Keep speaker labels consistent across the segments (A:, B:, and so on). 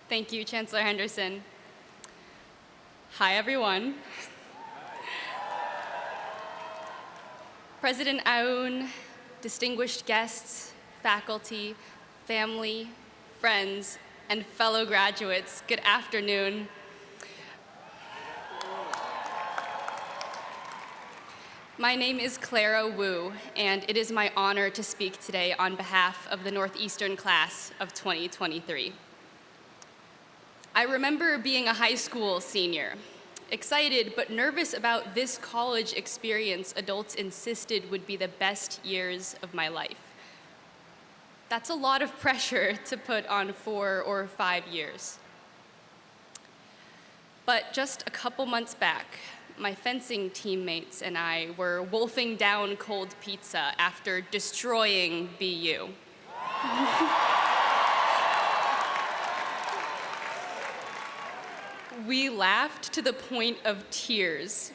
A: Thank you, Chancellor Henderson. Hi, everyone. President Aoun, distinguished guests, faculty, family, friends, and fellow graduates, good afternoon. My name is Clara Wu, and it is my honor to speak today on behalf of the Northeastern class of 2023. I remember being a high school senior, excited but nervous about this college experience adults insisted would be the best years of my life. That's a lot of pressure to put on 4 or 5 years. But just a couple months back, my fencing teammates and I were wolfing down cold pizza after destroying BU. We laughed to the point of tears,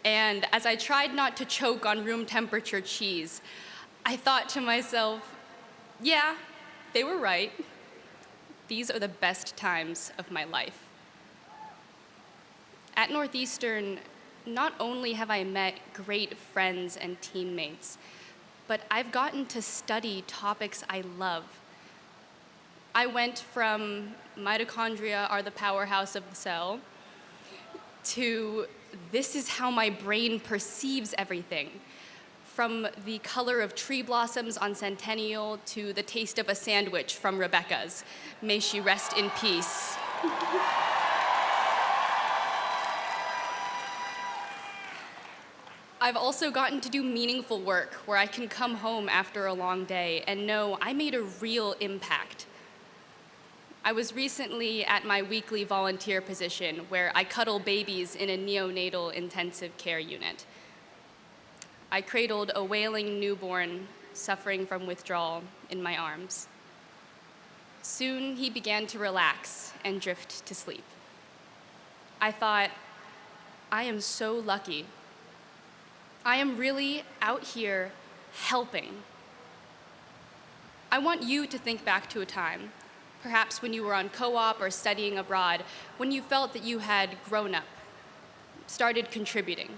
A: and as I tried not to choke on room temperature cheese, I thought to myself, yeah, they were right. These are the best times of my life. At Northeastern, not only have I met great friends and teammates, but I've gotten to study topics I love. I went from mitochondria are the powerhouse of the cell to this is how my brain perceives everything, from the color of tree blossoms on Centennial to the taste of a sandwich from Rebecca's. May she rest in peace. I've also gotten to do meaningful work where I can come home after a long day and know I made a real impact. I was recently at my weekly volunteer position where I cuddle babies in a neonatal intensive care unit. I cradled a wailing newborn suffering from withdrawal in my arms. Soon he began to relax and drift to sleep. I thought, I am so lucky. I am really out here helping. I want you to think back to a time, perhaps when you were on co-op or studying abroad, when you felt that you had grown up, started contributing.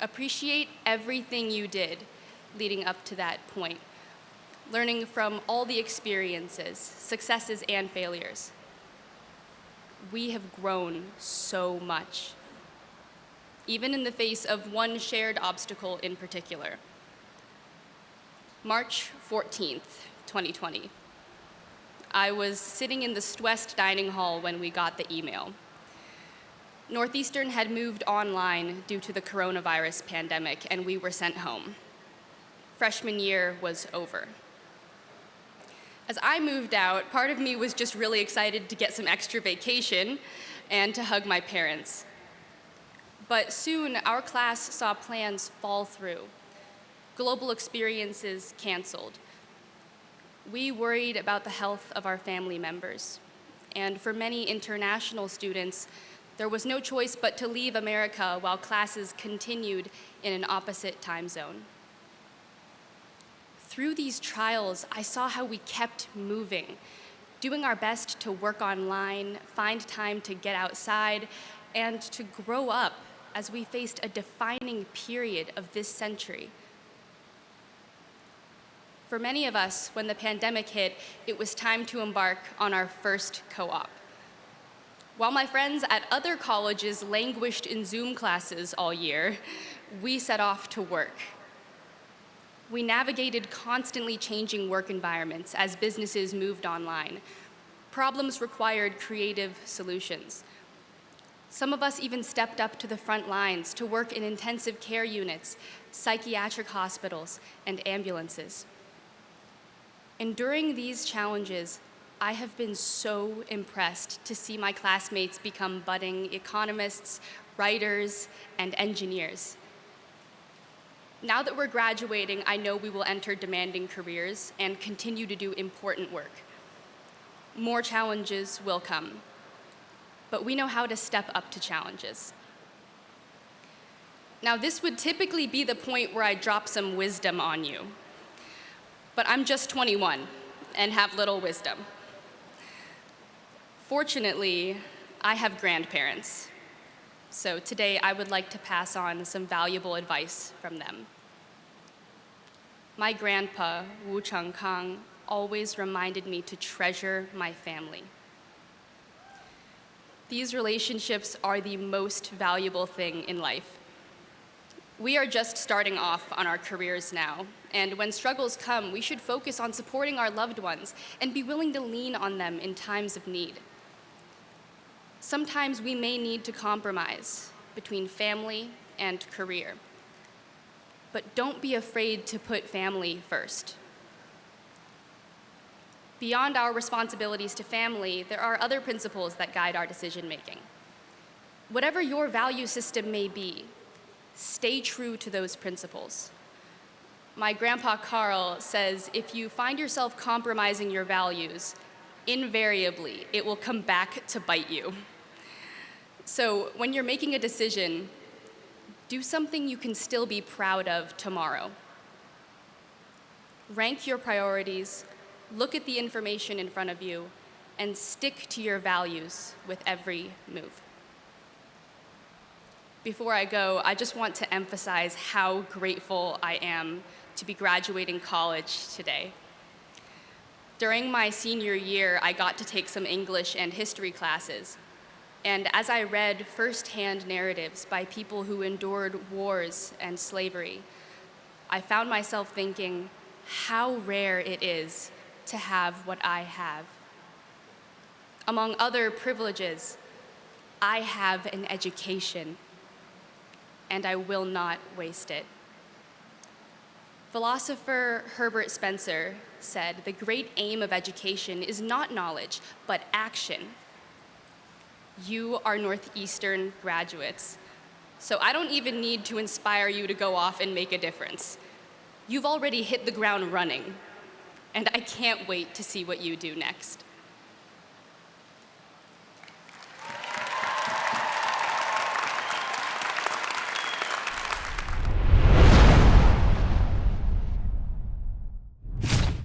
A: Appreciate everything you did leading up to that point, learning from all the experiences, successes and failures. We have grown so much, even in the face of one shared obstacle in particular. March 14th, 2020. I was sitting in the West dining hall when we got the email. Northeastern had moved online due to the coronavirus pandemic, and we were sent home. Freshman year was over. As I moved out, part of me was just really excited to get some extra vacation and to hug my parents. But soon, our class saw plans fall through. Global experiences canceled. We worried about the health of our family members. And for many international students, there was no choice but to leave America while classes continued in an opposite time zone. Through these trials, I saw how we kept moving, doing our best to work online, find time to get outside, and to grow up as we faced a defining period of this century. For many of us, when the pandemic hit, it was time to embark on our first co-op. While my friends at other colleges languished in Zoom classes all year, we set off to work. We navigated constantly changing work environments as businesses moved online. Problems required creative solutions. Some of us even stepped up to the front lines to work in intensive care units, psychiatric hospitals, and ambulances. And during these challenges, I have been so impressed to see my classmates become budding economists, writers, and engineers. Now that we're graduating, I know we will enter demanding careers and continue to do important work. More challenges will come, but we know how to step up to challenges. Now, this would typically be the point where I drop some wisdom on you, but I'm just 21 and have little wisdom. Fortunately, I have grandparents. So today I would like to pass on some valuable advice from them. My grandpa, Wu Chengkang, always reminded me to treasure my family. These relationships are the most valuable thing in life. We are just starting off on our careers now, and when struggles come, we should focus on supporting our loved ones and be willing to lean on them in times of need. Sometimes we may need to compromise between family and career, but don't be afraid to put family first. Beyond our responsibilities to family, there are other principles that guide our decision-making. Whatever your value system may be, stay true to those principles. My grandpa Carl says, if you find yourself compromising your values, invariably, it will come back to bite you. So when you're making a decision, do something you can still be proud of tomorrow. Rank your priorities, look at the information in front of you, and stick to your values with every move. Before I go, I just want to emphasize how grateful I am to be graduating college today. During my senior year, I got to take some English and history classes. And as I read firsthand narratives by people who endured wars and slavery, I found myself thinking how rare it is to have what I have. Among other privileges, I have an education, and I will not waste it. Philosopher Herbert Spencer said, "The great aim of education is not knowledge, but action." You are Northeastern graduates, so I don't even need to inspire you to go off and make a difference. You've already hit the ground running, and I can't wait to see what you do next.